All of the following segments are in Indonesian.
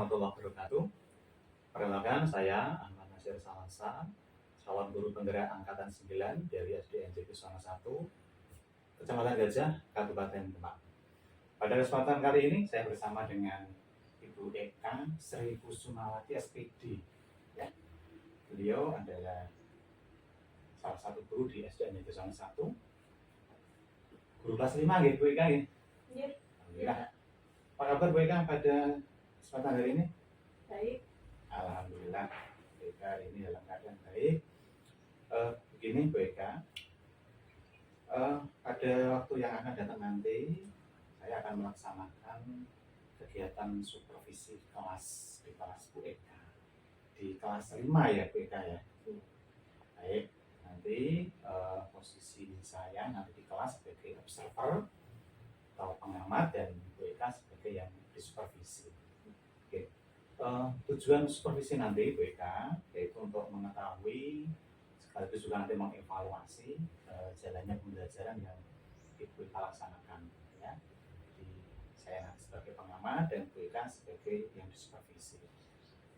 warahmatullahi wabarakatuh. Perkenalkan, saya Ahmad Nasir Salasa, calon guru penggerak angkatan 9 dari SD NJP Songo 1, Kecamatan Gajah, Kabupaten Demak. Pada kesempatan kali ini saya bersama dengan Ibu Eka Sri Kusumawati SPD. Ya. Beliau adalah salah satu guru di SD NJP Songo 1. Guru kelas 5 ya, Bu Eka ya? Iya. Alhamdulillah. Apa kabar Bu Eka pada kesempatan hari ini? Baik. Alhamdulillah, Bu Eka ini dalam keadaan baik. Begini Bu Eka, pada waktu yang akan datang nanti saya akan melaksanakan kegiatan supervisi kelas di kelas Bu Eka di kelas 5 ya Bu Eka ya. Baik, nanti posisi saya nanti di kelas sebagai observer atau pengamat dan Bu Eka sebagai yang disupervisi. Oke. Tujuan supervisi nanti Bu Eka yaitu untuk mengetahui sekaligus juga nanti mengevaluasi jalannya pembelajaran yang Ibu Eka laksanakan ya. Jadi saya nanti sebagai pengamat dan Bu Eka sebagai yang disupervisi.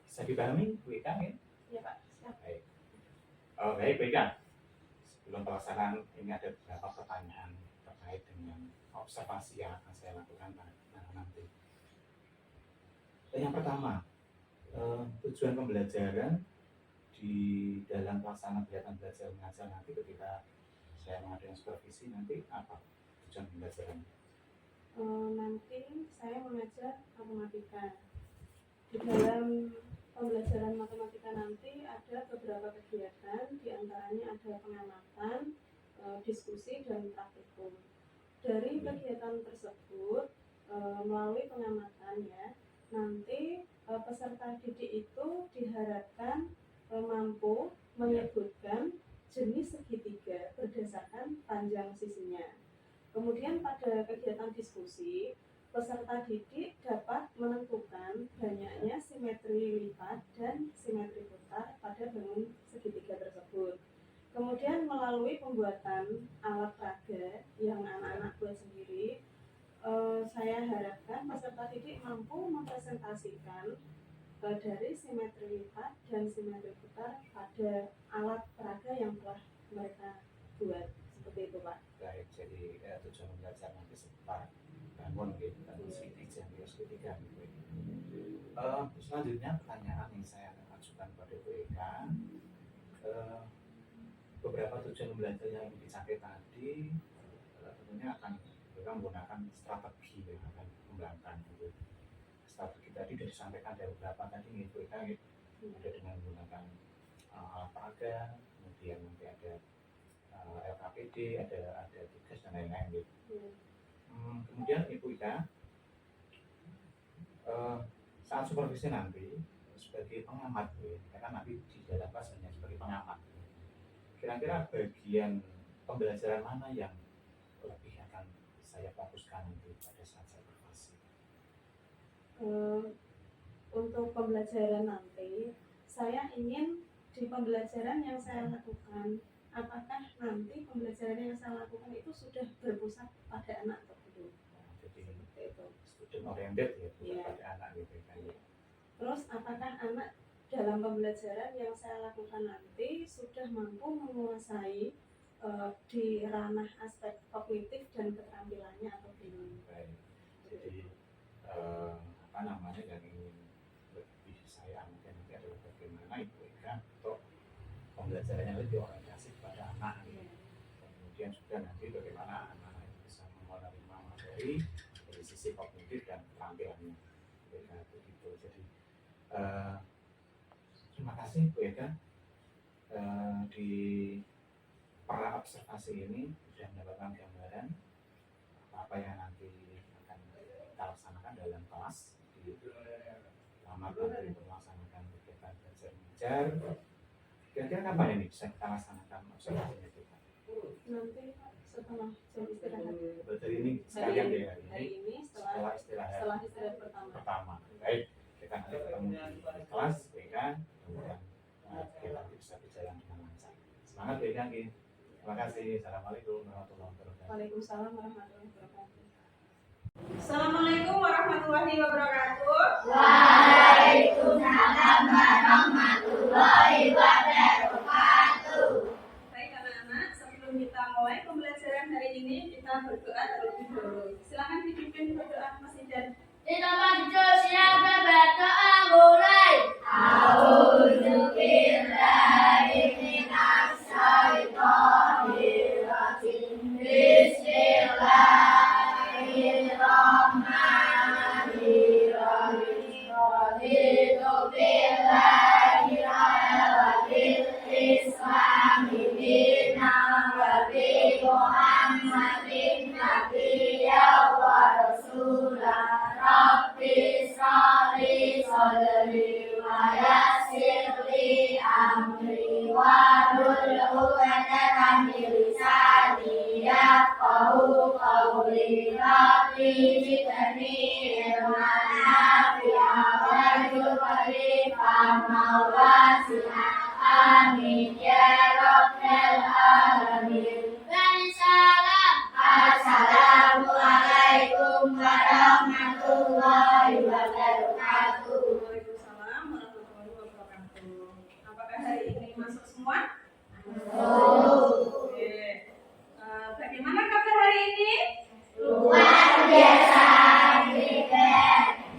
Bisa dipahami Bu Eka ya? Iya Pak. Siap. Baik. Baik Bu Eka. Sebelum pelaksanaan ini ada beberapa pertanyaan terkait dengan observasi yang akan saya lakukan nanti. Yang pertama, tujuan pembelajaran di dalam pelaksanaan kegiatan belajar mengajar nanti ketika saya mengadakan supervisi nanti apa tujuan pembelajaran? Nanti saya mengajar matematika. Di dalam pembelajaran matematika nanti ada beberapa kegiatan, diantaranya ada pengamatan, diskusi, dan praktikum. Dari kegiatan tersebut, melalui pengamatan ya, nanti peserta didik itu diharapkan mampu menyebutkan jenis segitiga berdasarkan panjang sisinya. Kemudian pada kegiatan diskusi, peserta didik dapat menentukan banyaknya simetri lipat dan simetri putar pada bangun segitiga tersebut. Kemudian melalui pembuatan alat peraga yang anak-anak buat sendiri, saya harapkan peserta didik mampu mempresentasikan dari simetri lipat dan simetri putar pada alat peraga yang telah mereka buat. Seperti itu Pak. Baik, jadi tujuan pembelajaran nanti seputar bangun gitu, bangun segitiga gitu. Selanjutnya pertanyaan yang saya akan ajukan kepada Bu Eka, beberapa tujuan pembelajaran yang dicapai tadi tentunya akan kita menggunakan strategi yang akan dikembangkan gitu. Strategi tadi sudah disampaikan dari beberapa tadi nih Bu Eka gitu. Ada dengan menggunakan alat peraga, kemudian nanti ada LKPD, ada tugas dan lain-lain gitu. Kemudian Ibu Eka saat supervisi nanti sebagai pengamat ya, karena nanti di dalam kelas hanya sebagai pengamat. Kira-kira bagian pembelajaran mana yang lebih akan saya fokuskan nanti pada saat saya supervisi? Untuk pembelajaran nanti, saya ingin di pembelajaran yang saya lakukan, apakah nanti pembelajaran yang saya lakukan itu sudah berpusat pada anak tersebut. Jadi Seperti itu. student oriented ya, bukan Ya. pada anak gitu kan. Terus apakah anak dalam pembelajaran yang saya lakukan nanti sudah mampu menguasai di ranah aspek kognitif dan keterampilannya atau belum? Baik. Jadi apa namanya yang ingin lebih saya amati nanti adalah bagaimana Ibu Eka untuk pembelajarannya lebih orientasi kepada anak gitu. Kemudian juga nanti bagaimana anak-anak itu bisa menerima materi dari sisi kognitif dan keterampilannya. Begitu. Jadi terima kasih Bu Eka di para observasi ini sudah mendapatkan gambaran apa yang nanti akan kita laksanakan dalam kelas di selamat nanti untuk melaksanakan kegiatan belajar mengajar. Kira-kira kapan ini bisa kita laksanakan observasinya kita? Nanti setelah jam istirahat. Berarti ini sekalian ya Hari ini setelah istirahat pertama. Baik, kita nanti ketemu di kelas BK, kemudian kita bisa berjalan dengan lancar. Semangat BK. Terima kasih. Assalamualaikum warahmatullahi wabarakatuh. Waalaikumsalam warahmatullahi wabarakatuh. Assalamualaikum warahmatullahi wabarakatuh. Waalaikumsalam. raditu billahi wa bil islami dinan wa bi Muhammadin nabiyyan wa rasulan. Rabbi shrah li sadri wa yassir li amri wahlul 'uqdatam min lisani yafqahu qawli. Rabbi zidni ilman nafi'an warzuqni fahman wasi'an. Amin ya rabbal alamin. Salam. Assalamualaikum warahmatullahi wabarakatuh. Waalaikumsalam warahmatullahi wabarakatuh. Apakah hari ini masuk semua? Oke. Bagaimana kabar hari ini? Luar biasa.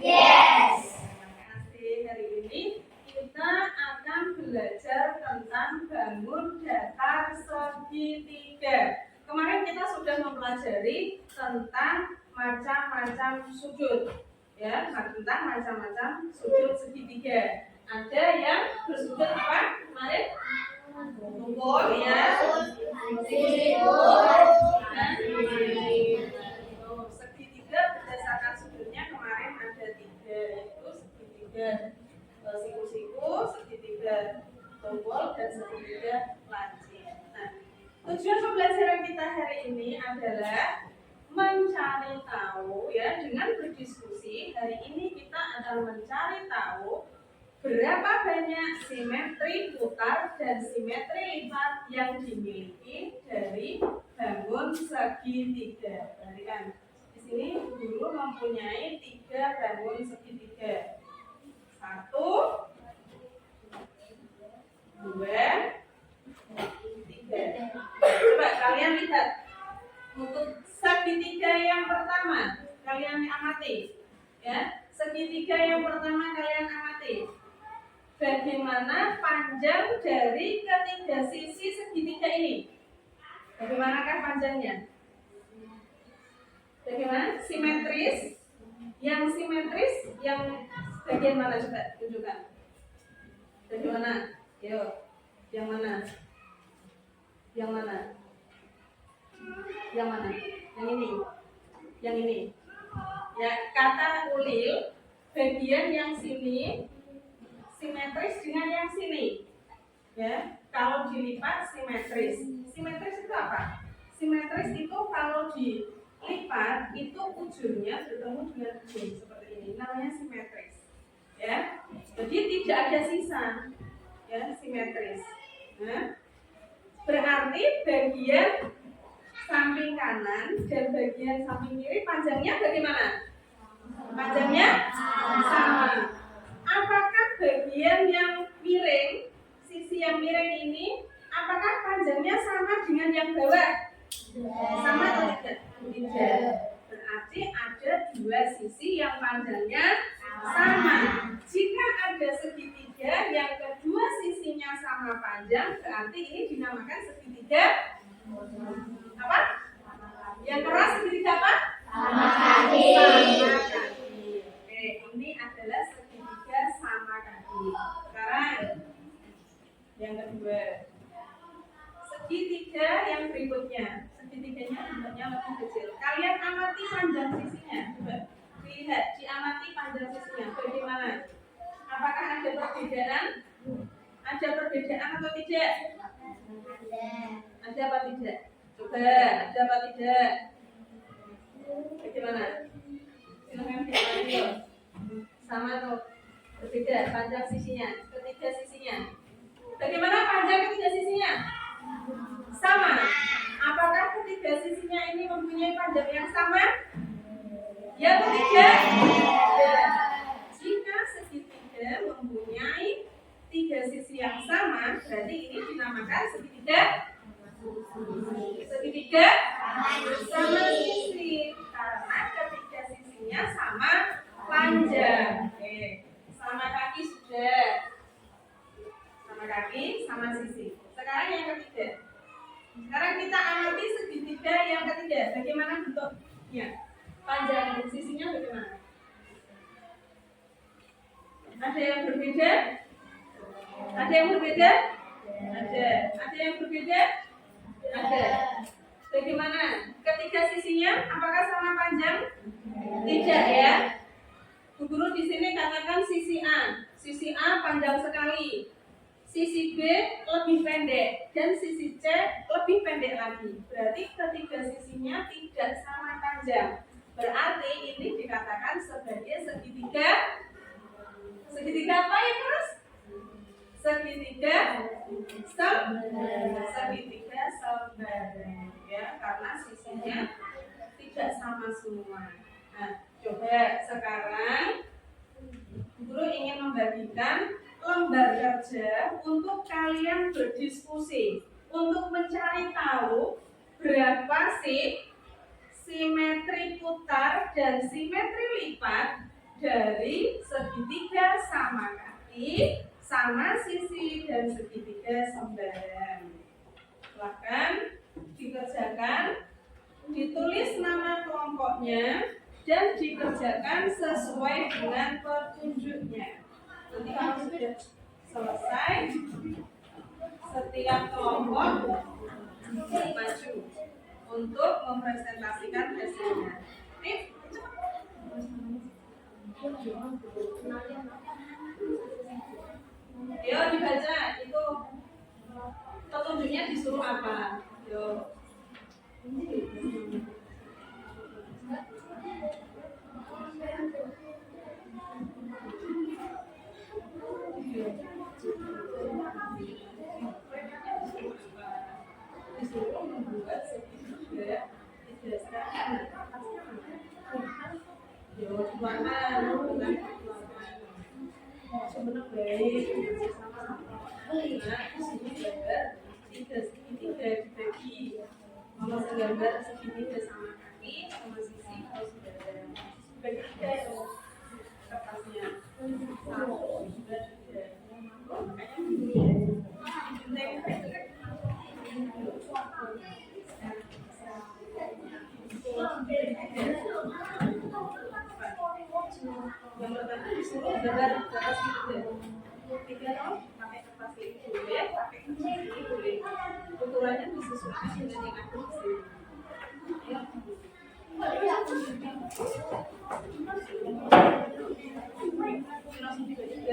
Yes. Terima kasih. Hari ini kita akan belajar tentang bangun datar segitiga. Kemarin kita sudah mempelajari tentang macam-macam sudut, ya, tentang macam-macam sudut segitiga. Ada yang bersudut apa kemarin? Tumpul, ya. Segitiga berdasarkan sudutnya kemarin ada 3, yaitu segitiga siku-siku, segitiga tombol, dan segitiga lancip. Nah, tujuan pembelajaran kita hari ini adalah mencari tahu, ya, dengan berdiskusi. Hari ini kita akan mencari tahu berapa banyak simetri putar dan simetri lipat yang dimiliki dari bangun segitiga. Perhatikan, di sini guru mempunyai 3 bangun segitiga. 1, 2, 3. Coba kalian lihat untuk segitiga yang pertama, kalian amati, ya. Segitiga yang pertama kalian amati. Bagaimana panjang dari ketiga sisi segitiga ini? Bagaimanakah panjangnya? Bagaimana? Simetris? Yang simetris, yang bagian mana, coba tunjukkan. Bagaimana? Yuk, yang mana? Yang mana? Yang mana? Yang ini? Yang ini? Ya, kata ulil, bagian yang sini simetris dengan yang sini. Ya, kalau dilipat simetris. Simetris itu apa? Simetris itu kalau dilipat itu ujungnya bertemu dengan ujung seperti ini. Namanya simetris. Ya. Jadi tidak ada sisa. Ya, simetris. Nah, berarti bagian samping kanan dan bagian samping kiri panjangnya bagaimana? Panjangnya sama. Apakah bagian yang miring, sisi yang miring ini, apakah panjangnya sama dengan yang bawah? Sama atau tidak? Tidak. Berarti ada 2 sisi yang panjangnya sama. Jika ada segitiga yang kedua sisinya sama panjang, berarti ini dinamakan segitiga apa? Yang keras segitiga apa? Sama kaki. Sama kaki. Oke, ini adalah segitiga sama kaki. Sekarang yang kedua, segitiga yang berikutnya. Segitiganya bentuknya lebih kecil. Kalian amati panjang sisinya. Coba lihat, diamati panjang sisinya. Bagaimana? Apakah ada perbedaan? Ada perbedaan atau tidak? Ada apa tidak? Coba, ada apa tidak? Bagaimana? Silakan diamati. Sama atau berbeda panjang sisinya? Ketiga sisinya. Bagaimana panjang ketiga sisinya? Sama. Apakah ketiga sisinya ini mempunyai panjang yang sama? Ya atau tidak? Ya. Jika segitiga mempunyai 3 sisi yang sama, berarti ini dinamakan segitiga sama sisi, karena ketiga sisinya sama panjang. Oke. Sama kaki sudah. Sama kaki, sama sisi. Sekarang yang ketiga. Sekarang kita amati segitiga yang ketiga. Bagaimana bentuknya? Panjang sisinya bagaimana? Ada yang berbeda? Ada yang berbeda? Ada. Ada yang berbeda? Ada. Bagaimana? Ketiga sisinya apakah sama panjang? Tidak ya. Bu Guru di sini katakan sisi A. Sisi A panjang sekali. Sisi B lebih pendek dan sisi C lebih pendek lagi. Berarti ketiga sisinya tidak sama panjang. Berarti ini dikatakan sebagai segitiga. Segitiga apa ya, Terus? Segitiga segitiga sembarang ya, karena sisinya tidak sama semua. Nah, coba sekarang Guru ingin membagikan lembar kerja untuk kalian berdiskusi untuk mencari tahu berapa sih simetri putar dan simetri lipat dari segitiga sama kaki, sama sisi dan segitiga sembarang. Silahkan dikerjakan, ditulis nama kelompoknya dan dikerjakan sesuai dengan petunjuknya. Nanti kalau sudah selesai, setiap kelompok maju untuk mempresentasikan hasilnya. Oke? Yo dibaca itu petunjuknya disuruh apa? Yo. Disuruh membuat segitiga yo warna sebenarnya baik nah sini gambar tiga segitiga dibagi kalau gambar segitiga sama kaki sama sisi kalau sudah bagi tiga itu kertasnya satu dua tiga yang pertama disuruh gambar segitiga tiga dong pakai kertas ini boleh pakai kertas ini boleh ukurannya disesuaikan dengan yang ada di sini. Langsung dibagi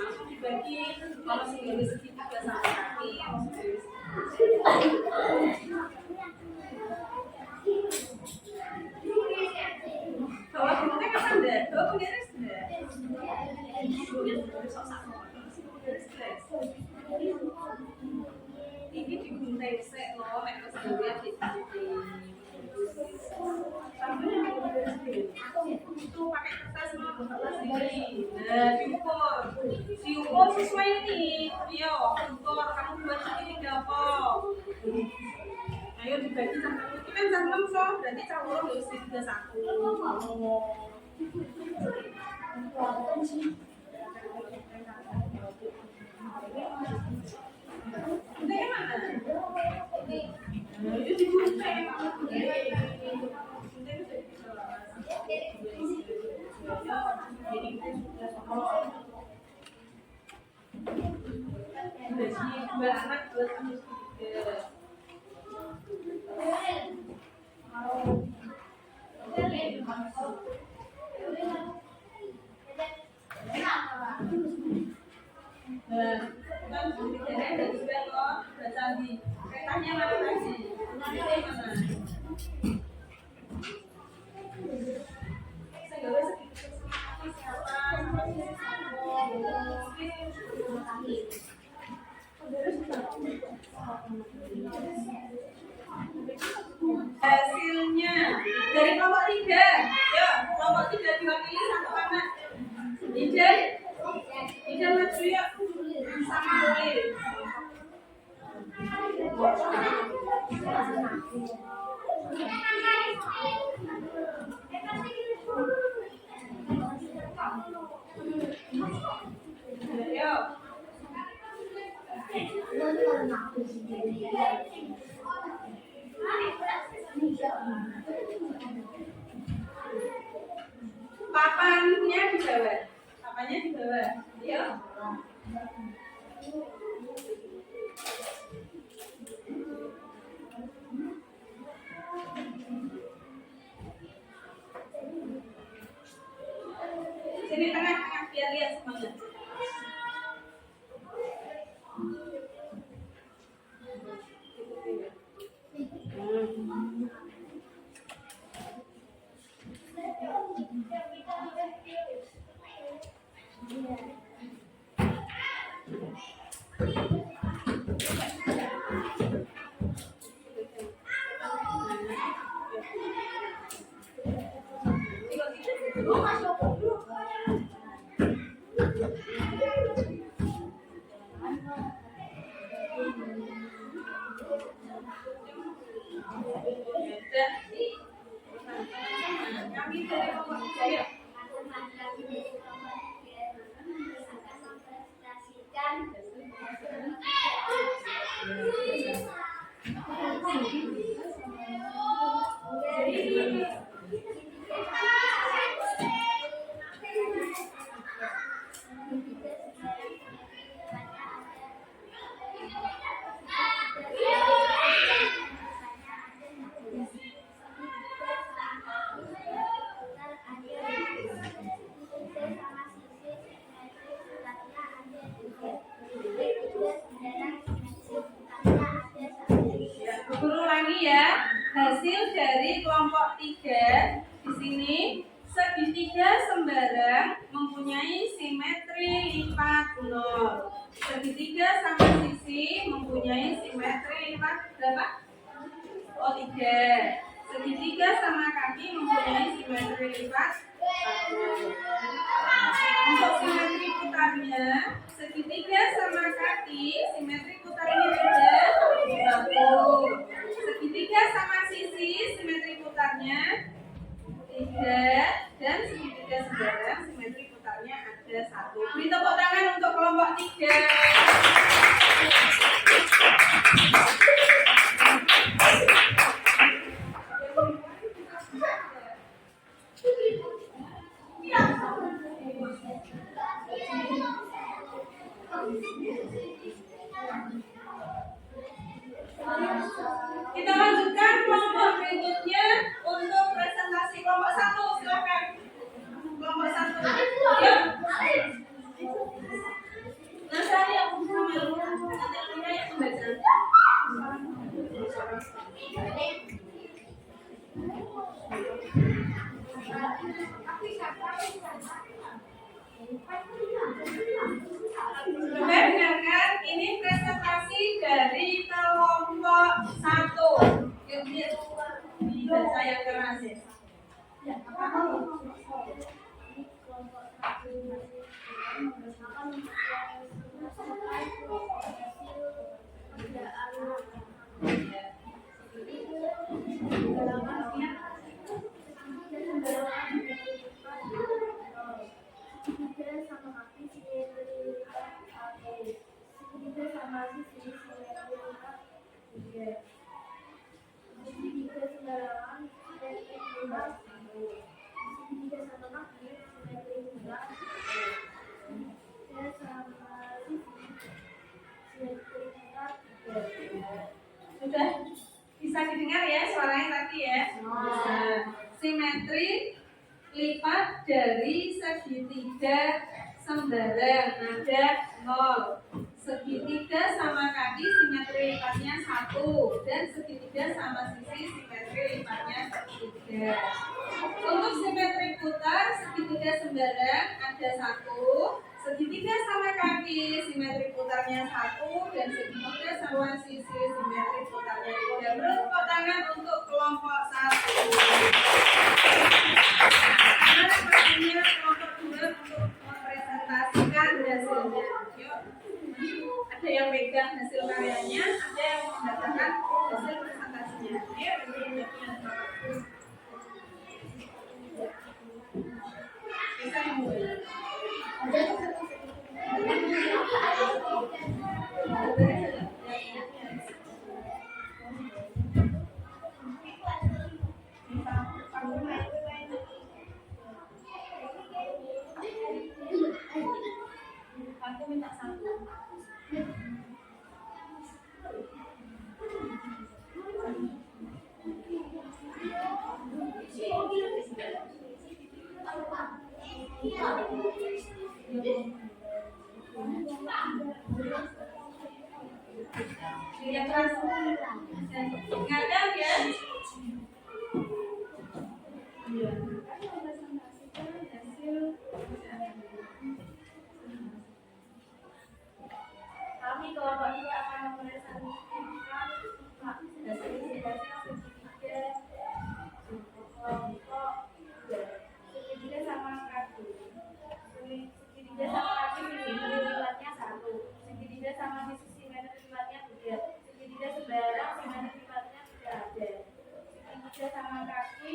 langsung dibagi kalau segitiga segitiga sama kaki langsung bawa gunungnya kapan deh? Bawa penggaris deh. Ini digunting sek loh, nek wis dilihat di itu pakai kertas mau kertas ini. Nah, diukur sesuai ini. Yo, ukur kamu buat ini berapa? Ayo dibagi sama itu kan jam 6 so, berarti campur harus 31. Ini mana? Itu digunting. Dua anak buat kamu tiga. Keretanya mana lagi? Hasilnya dari kelompok 3. Yo, kelompok 3 diwakili satu anak. Ida maju yuk sama Lili. Papan Ininya di bawah. Apanya di bawah? Yuk. Sini tengah-tengah biar lihat semuanya. Kami dari kelompok saya. Guru ulangi ya. Hasil dari kelompok 3 di sini segitiga sembarang mempunyai simetri lipat 0. Segitiga sama sisi mempunyai simetri lipat berapa? Oh 3. Segitiga sama kaki mempunyai simetri lipat 40. Untuk simetri putarnya, segitiga sama kaki simetri putarnya ada 1. Segitiga sama sisi simetri putarnya 3 dan segitiga sembarang simetri putarnya ada 1. Beri tepuk tangan untuk kelompok 3. Kita lanjutkan kelompok berikutnya untuk presentasi kelompok 1. Silakan. Kelompok 1. Yuk. Nah, saya sama yang membaca. Dengarkan, ini presentasi dari kelompok 1. Baca yang keras ya. Sudah bisa didengar ya suaranya tadi ya. Nah, simetri lipat dari segitiga sembarang ada 0. Segitiga sama kaki simetri lipatnya 1 dan segitiga sama sisi simetri lipatnya 3. Untuk simetri putar segitiga sembarang ada 1. Segitiga sama kaki simetri putarnya 1 dan segitiga sama sisi simetri putarnya 3. Beri tepuk tangan untuk kelompok 1. Nah, pastinya kelompok 2 untuk mempresentasikan hasilnya. Yuk. Ada yang pegang hasil karyanya, ada yang membacakan hasil presentasinya. Ayo, bisa dimulai. Yang keras. Ingatkan ya. Iya. Kami kelompok dua akan memeriksa hasil segitiga kelompok segitiga sama kaki. Segitiga sama kaki sisi sifatnya 1. Segitiga sama sisi simetri sifatnya 3. Segitiga sebarang simetri sifatnya tidak ada. Segitiga sama kaki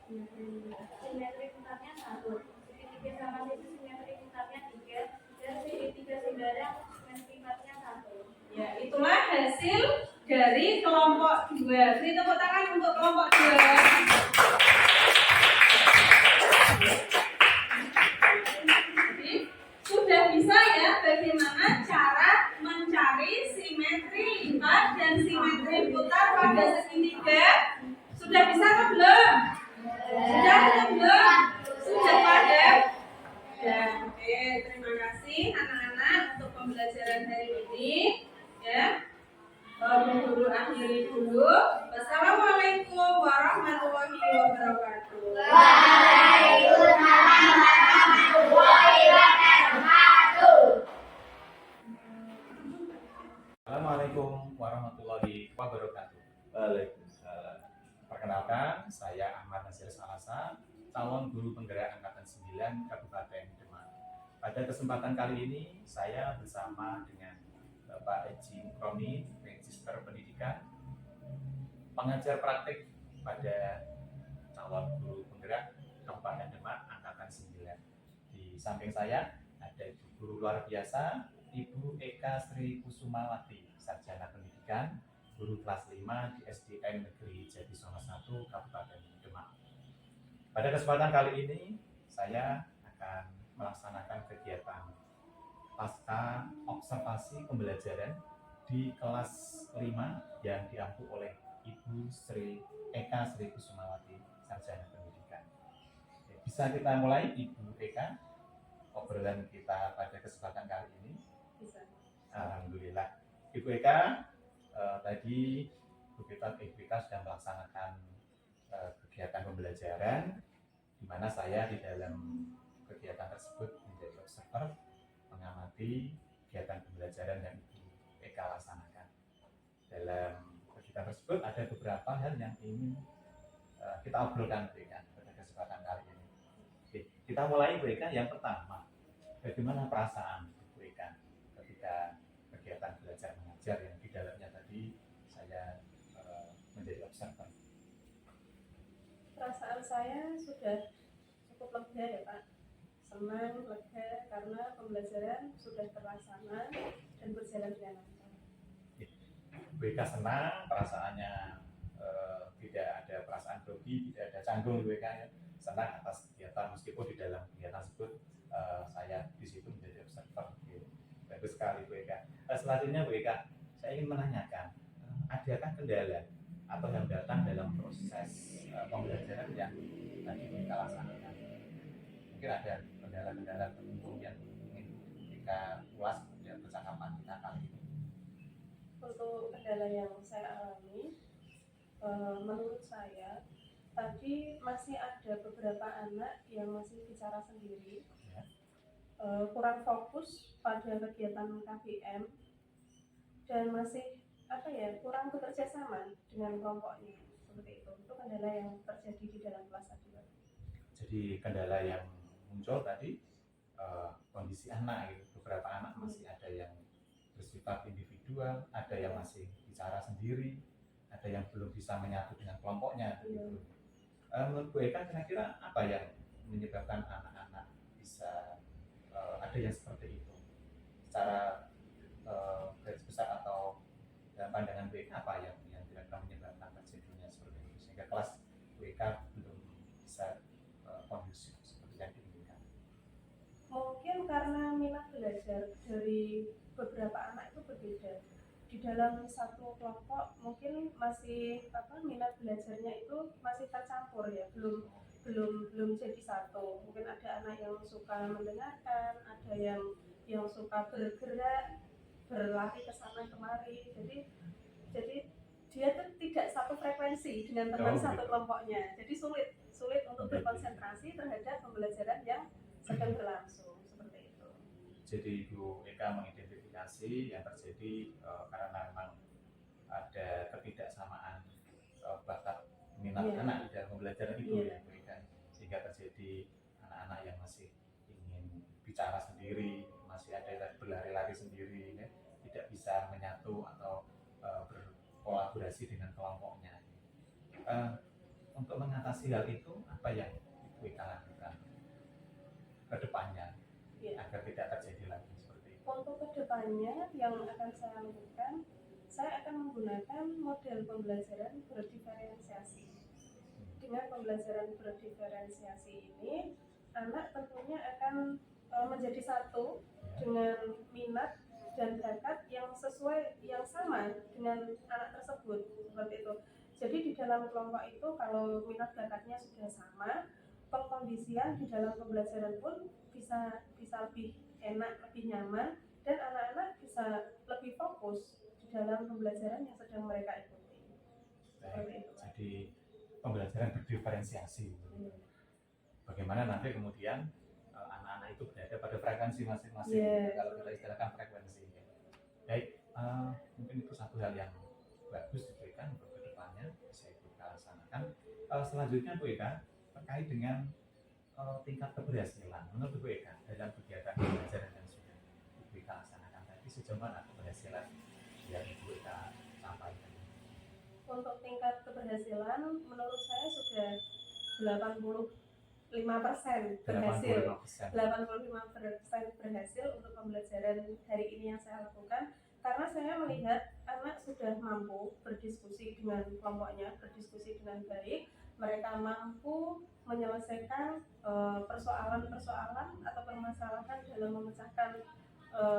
simetri sifatnya 1. Segitiga sama sisi simetri sifatnya 3. Dan segitiga sebarang simetri sifatnya 1. Ya, itulah hasil dari kelompok 2. Beri tepuk tangan untuk kelompok 2. Jadi, sudah bisa ya bagaimana cara mencari simetri lipat dan simetri putar pada segitiga? Sudah bisa atau belum? Sudah atau belum? Sudah pada? Ya, oke, terima kasih anak-anak untuk pembelajaran hari ini. Ya, guru akhiri dulu. Wassalamualaikum warahmatullahi wabarakatuh. Waalaikumsalam warahmatullahi wabarakatuh. Assalamualaikum warahmatullahi wabarakatuh. Waalaikumsalam. Perkenalkan, saya Ahmad Nasir Salasa, calon guru penggerak angkatan 9 Kabupaten Demak. Pada kesempatan kali ini, saya bersama dengan Bapak Eji Mukroni, Magister Pendidikan, pengajar praktik pada calon guru penggerak Kabupaten Demak angkatan 9. Di samping saya ada Ibu Guru luar biasa, Ibu Eka Sri Kusumawati, Sarjana Pendidikan, guru kelas 5 di SDN Negeri Jatisongo 1 Kabupaten Demak. Pada kesempatan kali ini saya akan melaksanakan kegiatan pasca observasi pembelajaran di kelas 5 yang diampu oleh Ibu Sri Eka Sri Kusumawati, Sarjana Pendidikan. Bisa kita mulai, Ibu Eka, obrolan kita pada kesempatan kali ini? Bisa. Alhamdulillah. Ibu Eka, tadi Ibu kita sudah melaksanakan kegiatan pembelajaran, di mana saya di dalam kegiatan tersebut menjadi observer, mengamati kegiatan pembelajaran yang Ibu Eka laksanakan. Dalam kegiatan tersebut ada beberapa hal yang ingin kita obrolkan Bu Eka pada kesempatan kali ini. Oke, kita mulai Bu Eka. Yang pertama, bagaimana perasaan Bu Eka ketika kegiatan belajar mengajar yang di dalamnya tadi saya menjadi observer? Perasaan saya sudah cukup lega ya Pak. Senang, lega karena pembelajaran sudah terlaksana dan berjalan dengan lancar. Bu Eka senang, perasaannya tidak ada perasaan grogi, tidak ada canggung Bu Eka ya. Senang atas kegiatan meskipun di dalam kegiatan tersebut saya di situ menjadi observer. Bagus sekali Bu Eka. Selanjutnya Bu Eka, saya ingin menanyakan, adakah kendala atau hambatan dalam proses pembelajaran yang tadi Bu Eka laksanakan? Mungkin ada kendala-kendala tertentu yang ingin kita ulas di percakapan kita kali ini. Untuk kendala yang saya alami, menurut saya tadi masih ada beberapa anak yang masih bicara sendiri, Ya. Kurang fokus pada kegiatan KBM dan masih kurang bekerja sama dengan kelompoknya, seperti itu. Itu kendala yang terjadi di dalam kelas tadi. Jadi kendala yang muncul tadi kondisi anak, beberapa anak masih ada yang bersifat individual, ada yang masih bicara sendiri, ada yang belum bisa menyatu dengan kelompoknya. Begitu. Menurut Bu Eka, kira-kira apa yang menyebabkan anak-anak bisa ada yang seperti itu? Secara garis besar atau dalam pandangan Bu Eka, apa yang kira-kira menyebabkan terjadinya seperti itu sehingga kelas Bu Eka belum bisa kondusif seperti yang diinginkan? Mungkin karena minat belajar dari beberapa anak itu berbeda. Di dalam satu kelompok mungkin masih minat belajarnya itu masih tercampur ya, belum belum jadi satu. Mungkin ada anak yang suka mendengarkan, ada yang suka bergerak, berlari ke sana kemari. Jadi dia tuh tidak satu frekuensi dengan teman satu gitu. kelompoknya. Jadi sulit untuk Oke. berkonsentrasi terhadap pembelajaran yang sedang berlangsung seperti itu. Jadi Ibu Eka mengidentifikasi yang terjadi karena memang ada ketidaksamaan bakat minat Iya. anak di dalam pembelajaran itu Iya. ya Bu Eka, sehingga terjadi anak-anak yang masih ingin bicara sendiri, masih ada yang berlari-lari sendiri, ya, tidak bisa menyatu atau berkolaborasi dengan kelompoknya. Untuk mengatasi hal itu apa yang Ibu Eka lakukan ke depannya Iya. agar tidak terjadi lagi seperti itu? Untuk kedepannya yang akan saya lakukan, saya akan menggunakan model pembelajaran berdiferensiasi. Dengan pembelajaran berdiferensiasi ini, anak tentunya akan menjadi satu dengan minat dan bakat yang sesuai, yang sama dengan anak tersebut, seperti itu. Jadi di dalam kelompok itu kalau minat bakatnya sudah sama, pengkondisian di dalam pembelajaran pun bisa lebih enak, lebih nyaman, dan anak-anak bisa lebih fokus di dalam pembelajaran yang sedang mereka ikuti. Seperti itu. Jadi pembelajaran berdiferensiasi. Bagaimana nanti kemudian anak-anak itu berada pada frekuensi masing-masing. Yeah. Kalau kita istilahkan frekuensi. Baik, mungkin itu satu hal yang bagus diberikan untuk kedepannya bisa Ibu Eka laksanakan. Selanjutnya Bu Eka terkait dengan tingkat keberhasilan menurut Bu Eka dalam kegiatan pembelajaran yang sudah Ibu Eka laksanakan tadi, sejauh mana keberhasilan yang Ibu Eka sampaikan? Untuk tingkat keberhasilan menurut saya sudah 85% berhasil. 85% berhasil untuk pembelajaran hari ini yang saya lakukan, karena saya melihat anak sudah mampu berdiskusi dengan kelompoknya, berdiskusi dengan baik. Mereka mampu menyelesaikan persoalan-persoalan atau permasalahan dalam memecahkan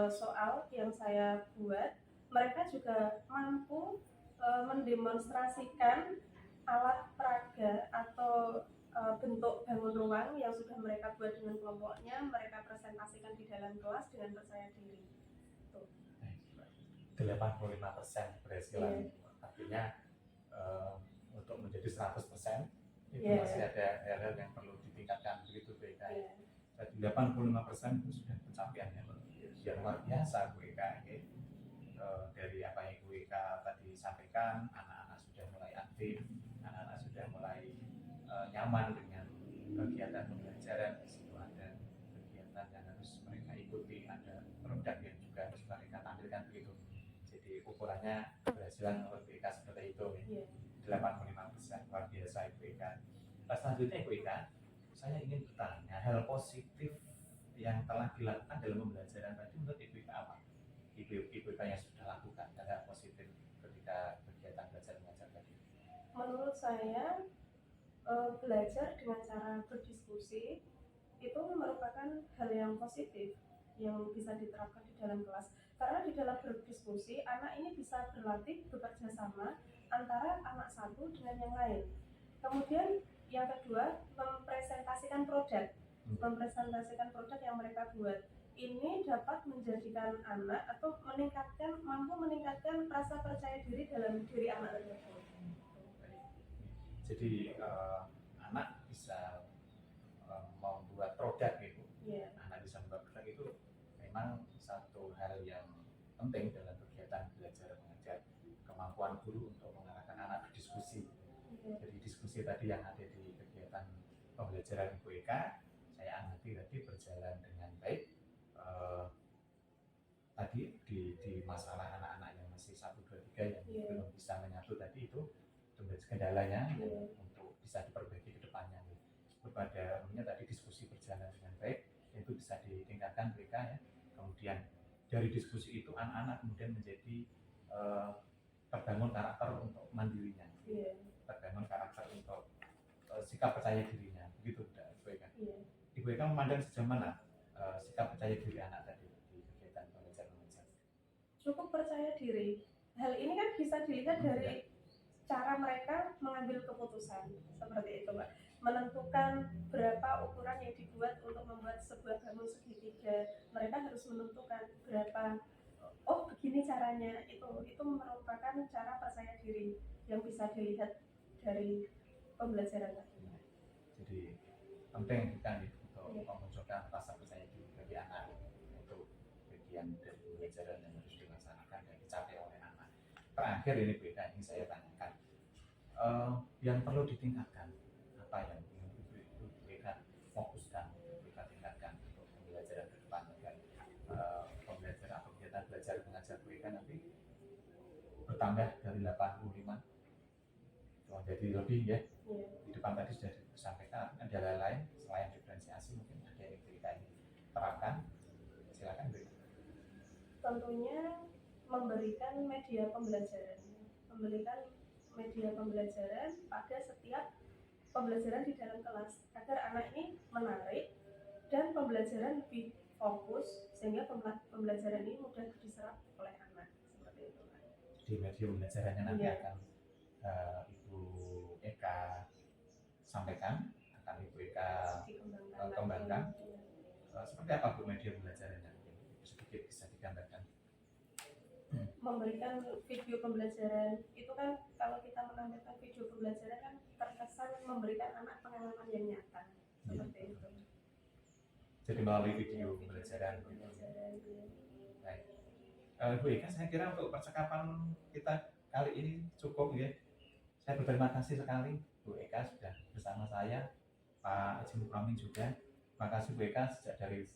soal yang saya buat. Mereka juga mampu mendemonstrasikan alat peraga atau bentuk bangun ruang yang sudah mereka buat dengan kelompoknya, mereka presentasikan di dalam kelas dengan percaya diri. 85% keberhasilan. Artinya untuk menjadi 100% itu masih ada hal-hal yang perlu ditingkatkan, begitu Bu Eka. 85% itu sudah pencapaian yang luar biasa Bu Eka. Dari apa yang Bu Eka tadi sampaikan, anak-anak sudah mulai aktif, anak-anak sudah mulai nyaman dengan kegiatan pembelajaran. Di situ ada kegiatan yang harus mereka ikuti, ada produk yang juga harus mereka tampilkan, begitu. Jadi ukurannya keberhasilan menurut Bu Eka seperti itu. 85% luar biasa Ibu Eka. Selanjutnya Ibu Eka, saya ingin bertanya hal positif yang telah dilakukan dalam pembelajaran tadi menurut Ibu Eka apa? Ibu Eka yang sudah lakukan hal positif ketika kegiatan belajar mengajar tadi. Menurut saya belajar dengan cara berdiskusi itu merupakan hal yang positif yang bisa diterapkan di dalam kelas, karena di dalam berdiskusi anak ini bisa berlatih bekerja sama antara anak satu dengan yang lain. Kemudian yang kedua, mempresentasikan produk yang mereka buat. Ini dapat menjadikan anak atau mampu meningkatkan rasa percaya diri dalam diri anak tersebut. Jadi anak bisa membuat produk gitu. Anak bisa membuat produk itu memang satu hal yang penting dalam kegiatan belajar mengajar. Kemampuan guru untuk mengarahkan anak berdiskusi. Jadi diskusi tadi yang ada di kegiatan pembelajaran Ibu Eka, saya amati tadi berjalan dengan baik. Tadi di masalah anak-anak yang masih 1, 2, 3 yang belum bisa menyatu tadi itu kendalanya untuk bisa diperbaiki ke depannya. Pada umumnya tadi diskusi berjalan dengan baik, itu bisa ditingkatkan mereka ya. Kemudian dari diskusi itu anak-anak kemudian menjadi terbangun karakter untuk mandirinya, terbangun karakter untuk sikap percaya dirinya, begitu Ibu Eka. Ibu Eka memandang sejauh mana sikap percaya diri anak tadi di kegiatan belajar mengajar? Cukup percaya diri. Hal ini kan bisa dilihat dari cara mereka mengambil keputusan, seperti itu Pak. menentukan berapa ukuran yang dibuat untuk membuat sebuah bangun segitiga. Mereka harus menentukan berapa, oh begini caranya. Itu merupakan cara percaya diri yang bisa dilihat dari pembelajaran tadi. Jadi penting kita nih untuk Iya. memunculkan rasa percaya diri bagi anak. Itu bagian dari pembelajaran yang harus dilaksanakan dan dicapai oleh anak. Terakhir ini beda ini saya tanyakan, yang perlu ditingkatkan apa yang ingin Ibu berikan fokuskan, kita tingkatkan untuk pembelajaran ke depan agar pembelajaran atau kegiatan belajar mengajar BK nanti bertambah dari 85 jadi lebih ya. Iya. Di depan tadi sudah disampaikan ada hal lain selain diferensiasi mungkin ada yang kita ini terapkan, silakan Bu. Tentunya memberikan media pembelajaran pada setiap pembelajaran di dalam kelas agar anak ini menarik dan pembelajaran lebih fokus sehingga pembelajaran ini mudah diserap oleh anak, seperti itu. Di media pembelajarannya nanti Iya. akan Ibu Eka sampaikan, akan Ibu Eka kembangkan. Seperti apa Bu media pembelajarannya? Sedikit bisa digambarkan. Memberikan video pembelajaran itu kan kalau kita menampilkan video pembelajaran kan terkesan memberikan anak pengalaman yang nyata, seperti itu. Jadi melalui video pembelajaran. Baik. Bu Eka, saya kira untuk percakapan kita kali ini cukup ya. Saya berterima kasih sekali Bu Eka sudah bersama saya, Pak Haji Mukramin juga. Terima kasih Bu Eka sejak dari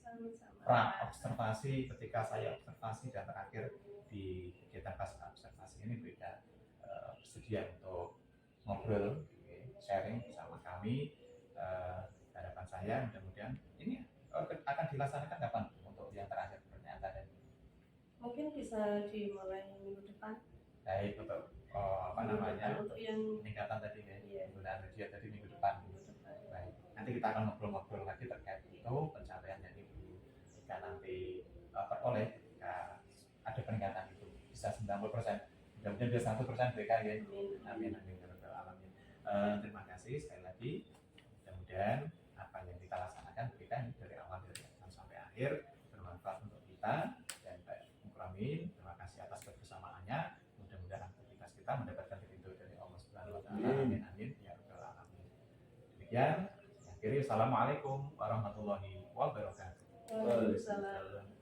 pra observasi ketika saya observasi dan terakhir di kegiatan pasca observasi ini Bu Eka bersedia untuk ngobrol, sharing bersama kami. Harapan saya mudah-mudahan ini akan dilaksanakan kapan untuk yang terakhir pertanyaan tadi? Mungkin bisa dimulai minggu depan. Baik, untuk Untuk yang peningkatan tadi ya, iya, penggunaan media tadi minggu depan. Baik, nanti kita akan ngobrol-ngobrol lagi terkait itu pencapaian yang Ibu Eka nanti peroleh ketika ada peningkatan itu bisa 90%, mudah-mudahan bisa 100% BK ya. Amin amin ya rabbal alamin. Terima kasih sekali lagi. Mudah-mudahan apa yang kita laksanakan BK ini dari awal sampai akhir bermanfaat untuk kita dan Pak Mukramin. Terima kasih atas kebersamaannya. Mudah-mudahan aktivitas kita mendapatkan ridho dari Allah Subhanahu wa taala. Amin amin ya rabbal alamin. Demikian, akhiri assalamualaikum warahmatullahi wabarakatuh. Waalaikumsalam.